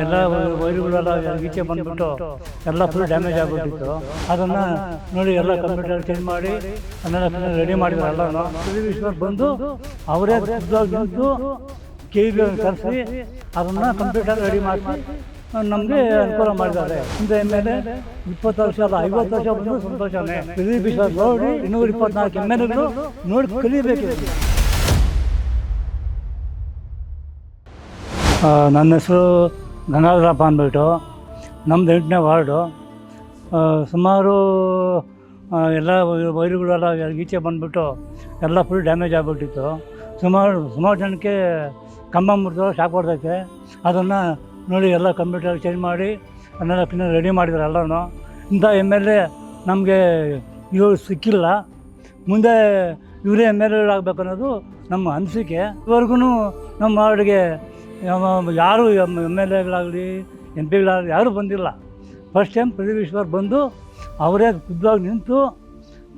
ಎಲ್ಲ ವೈರುಗಳೆಲ್ಲ ಈಚೆ ಬಂದುಬಿಟ್ಟು ಎಲ್ಲ ಫುಲ್ ಡ್ಯಾಮೇಜ್ ಆಗಿಬಿಟ್ಟಿತ್ತು. ಅದನ್ನು ನೋಡಿ ಎಲ್ಲ ಕಂಪ್ಯೂಟರ್ ಚೇಂಜ್ ಮಾಡಿ ಅದನ್ನೆಲ್ಲ ರೆಡಿ ಮಾಡಿದ್ರು. ಎಲ್ಲನೂ ಈಶ್ವರ್ ಬಂದು ಅವರೇ ನಿಂತು KEB ಕರೆಸಿ ಅದನ್ನು ಕಂಪ್ಯೂಟರ್ ರೆಡಿ ಮಾಡಿ ನಮಗೆ ಅನುಕೂಲ ಮಾಡಿದ್ದಾರೆ. ಇಂಥ MLA 20 ವರ್ಷ ಅಲ್ಲ 50 ವರ್ಷ ಬಂದು ಸಂತೋಷನೇ. ಈಶ್ವರ್ ನೋಡಿ 224 MLAಗಳು ನೋಡಿ ಕಲಿಬೇಕಿದೆ. ನನ್ನ ಹೆಸರು ಗಂಗಾಧರಪ್ಪ ಅಂದ್ಬಿಟ್ಟು, ನಮ್ಮದು 8ನೇ ವಾರ್ಡು. ಸುಮಾರು ಎಲ್ಲ ವೈರುಗಳೆಲ್ಲ ಈಚೆ ಬಂದುಬಿಟ್ಟು ಎಲ್ಲ ಫುಲ್ ಡ್ಯಾಮೇಜ್ ಆಗಿಬಿಟ್ಟಿತ್ತು. ಸುಮಾರು ಜನಕ್ಕೆ ಕಂಬ ಮುರಿದು ಶಾಕ್ ಹೊಡೆದೈತೆ. ಅದನ್ನು ನೋಡಿ ಎಲ್ಲ ಕಂಪ್ಯೂಟರ್ ಚೇಂಜ್ ಮಾಡಿ ಅದನ್ನೆಲ್ಲ ರೆಡಿ ಮಾಡಿದ್ರು ಎಲ್ಲನೂ. ಇಂಥ MLA ನಮಗೆ ಇವರು ಸಿಕ್ಕಿಲ್ಲ. ಮುಂದೆ ಇವರೇ MLAಗಳಾಗಬೇಕು ಅನ್ನೋದು ನಮ್ಮ ಅನಿಸಿಕೆ. ಇದುವರೆಗೂ ನಮ್ಮ ವಾರ್ಡ್ಗೆ ಯಾರು MLAಗಳಾಗಲಿ MP ಯಾರೂ ಬಂದಿಲ್ಲ. ಫಸ್ಟ್ ಟೈಮ್ ಈಶ್ವರ್ ಬಂದು ಅವರೇ ಖುದ್ದಾಗಿ ನಿಂತು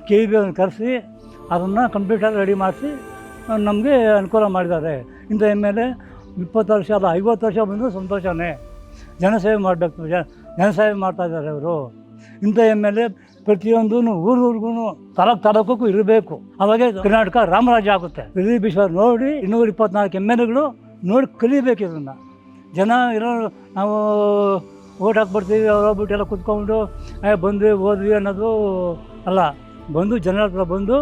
KEB ಕರೆಸಿ ಅದನ್ನು ಕಂಪ್ಯೂಟರ್ ರೆಡಿ ಮಾಡಿಸಿ ನಮಗೆ ಅನುಕೂಲ ಮಾಡಿದ್ದಾರೆ. ಇಂಥ MLA 20 ವರ್ಷ ಅಲ್ಲ 50 ವರ್ಷ ಬಂದರೂ ಸಂತೋಷನೇ. ಜನಸೇವೆ ಮಾಡಬೇಕು, ಜನಸೇವೆ ಮಾಡ್ತಾಯಿದ್ದಾರೆ ಅವರು. ಇಂಥ MLA ಪ್ರತಿಯೊಂದೂ ಊರಿಗೂ ತಾಲೂಕು ಇರಬೇಕು. ಅವಾಗೆ ಕರ್ನಾಟಕ ರಾಮರಾಜ್ಯ ಆಗುತ್ತೆ. ಈಶ್ವರ್ ನೋಡಿ 224 MLAಗಳು ನೋಡಿ ಕಲಿಬೇಕು. ಇದನ್ನು ಜನ ಏನೋ ನಾವು ಓಟ್ ಹಾಕ್ಬಿಡ್ತೀವಿ, ಅವ್ರೋಗ್ಬಿಟ್ಟು ಎಲ್ಲ ಕುತ್ಕೊಂಡು ಬಂದ್ವಿ ಹೋದ್ವಿ ಅನ್ನೋದು ಅಲ್ಲ. ಬಂದು ಜನರ ಹತ್ರ ಬಂದು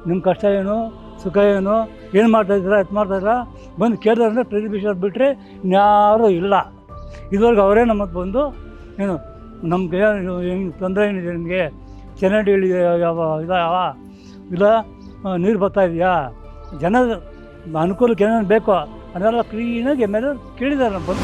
ನಿಮ್ಮ ಕಷ್ಟ ಏನು, ಸುಖ ಏನು, ಏನು ಮಾಡ್ತಾಯಿದ್ದೀರಾ, ಎತ್ತು ಮಾಡ್ತಾಯಿದ್ದೀರಾ ಬಂದು ಕೇಳಿದ್ರೆ ಈಶ್ವರ್ ಬಿಟ್ಟರೆ ಇನ್ಯಾರೂ ಇಲ್ಲ. ಇದುವರೆಗೂ ಅವರೇ ನಮಗೆ ಬಂದು ಏನು ನಮಗೆ ಹೆಂಗೆ ತೊಂದರೆ ಏನಿದೆ, ನಿಮಗೆ ಚರಂಡಿ ಇಲ್ಲ ನೀರು ಬರ್ತಾಯಿದೆಯಾ, ಜನದ ಅನುಕೂಲಕ್ಕೆ ಏನೇನು ಬೇಕೋ ಅದನ್ನೆಲ್ಲ ಕ್ಲೀನಾಗಿ MLA ಕೇಳಿದ್ದಾರೆ ಬಂದು.